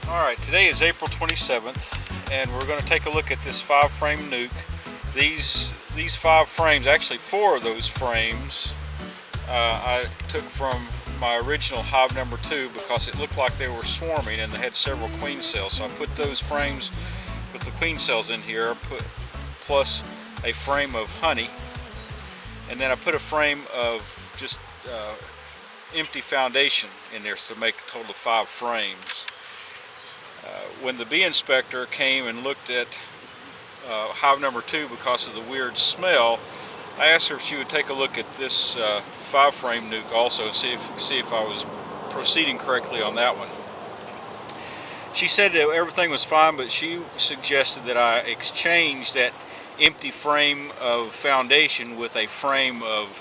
Alright, today is April 27th and we're going to take a look at this 5-frame nuc. These 5 frames, actually 4 of those frames, I took from my original hive number 2 because it looked like they were swarming and they had several queen cells. So I put those frames with the queen cells in here, plus a frame of honey, and then I put a frame of just empty foundation in there to make a total of 5 frames. When the bee inspector came and looked at hive number 2 because of the weird smell, I asked her if she would take a look at this 5-frame nuc also and see if I was proceeding correctly on that one. She said that everything was fine, but she suggested that I exchange that empty frame of foundation with a frame of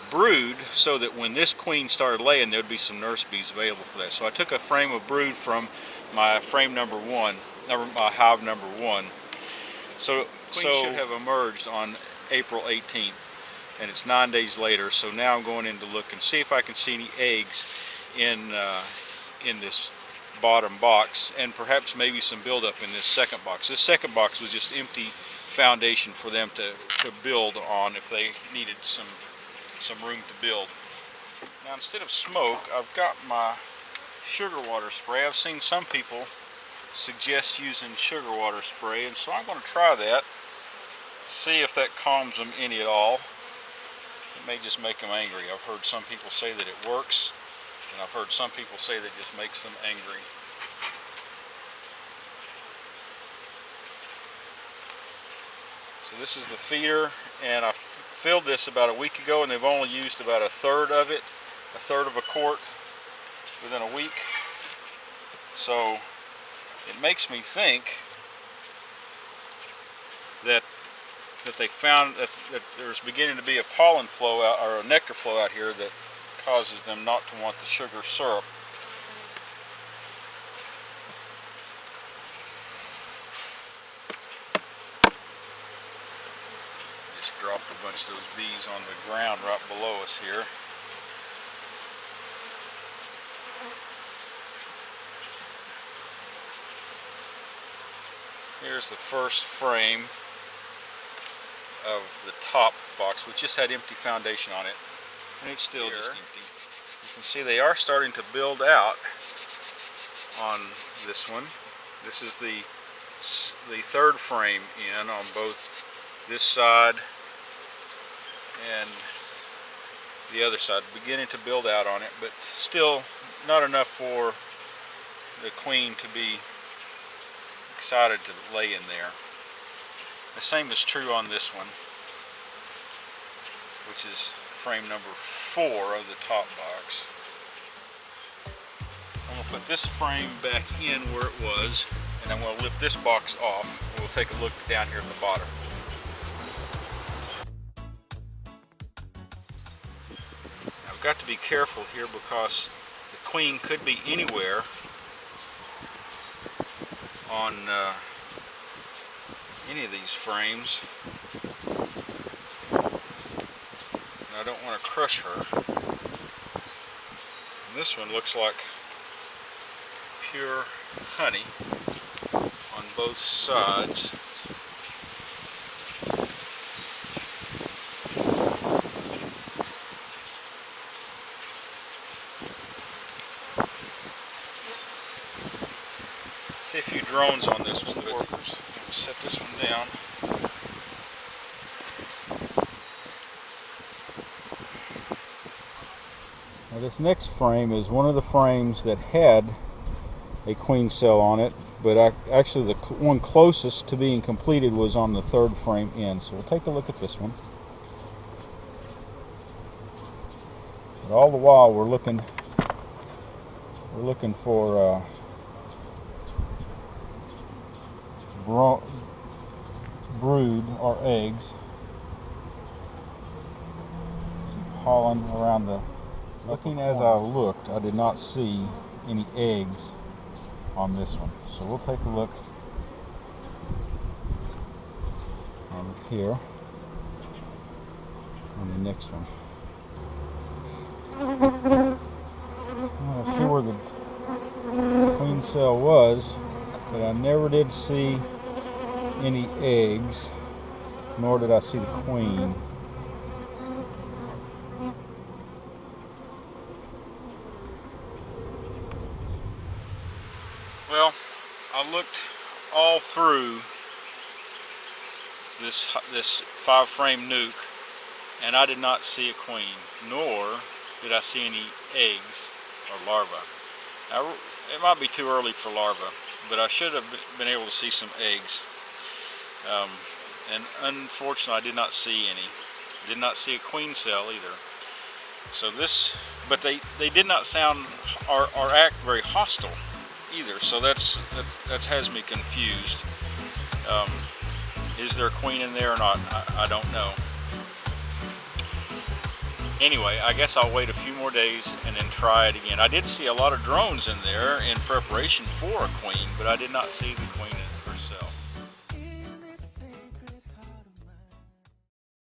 brood, so that when this queen started laying, there would be some nurse bees available for that. So I took a frame of brood from my frame number 1, my hive number 1. So should have emerged on April 18th, and it's 9 days later. So now I'm going in to look and see if I can see any eggs in this bottom box, and perhaps maybe some buildup in this second box. This second box was just empty foundation for them to build on if they needed some room to build. Now, instead of smoke, I've got my sugar water spray. I've seen some people suggest using sugar water spray, and so I'm going to try that, see if that calms them any at all. It may just make them angry. I've heard some people say that it works, and I've heard some people say that it just makes them angry. So this is the feeder, and I filled this about a week ago, and they've only used about a third of it, a third of a quart within a week. So it makes me think that they found that there's beginning to be a pollen flow out, or a nectar flow out here, that causes them not to want the sugar syrup. Just dropped a bunch of those bees on the ground right below us here. Here's the first frame of the top box, which just had empty foundation on it, and it's still just empty. You can see they are starting to build out on this one. This is the third frame in on both this side and the other side, beginning to build out on it, but still not enough for the queen to be excited to lay in there. The same is true on this one, which is frame number 4 of the top box. I'm going to put this frame back in where it was, and I'm going to lift this box off. We'll take a look down here at the bottom. Now, I've got to be careful here because the queen could be anywhere on any of these frames, and I don't want to crush her. And this one looks like pure honey on both sides. See a few drones on this one, the workers. Set this one down. Now, this next frame is one of the frames that had a queen cell on it, but actually the one closest to being completed was on the third frame in. So we'll take a look at this one. But all the while we're looking for brood or eggs. Some pollen around the... Looking as I looked, I did not see any eggs on this one. So we'll take a look on here on the next one. I see where the queen cell was, but I never did see any eggs, nor did I see the queen. Well, I looked all through this 5-frame nuc, and I did not see a queen, nor did I see any eggs or larvae. Now, it might be too early for larvae, but I should have been able to see some eggs. And unfortunately, I did not see any. Did not see a queen cell either. So this, but they did not sound or act very hostile either. So that has me confused. Is there a queen in there or not? I don't know. Anyway, I guess I'll wait a few more days and then try it again. I did see a lot of drones in there in preparation for a queen, but I did not see the queen herself.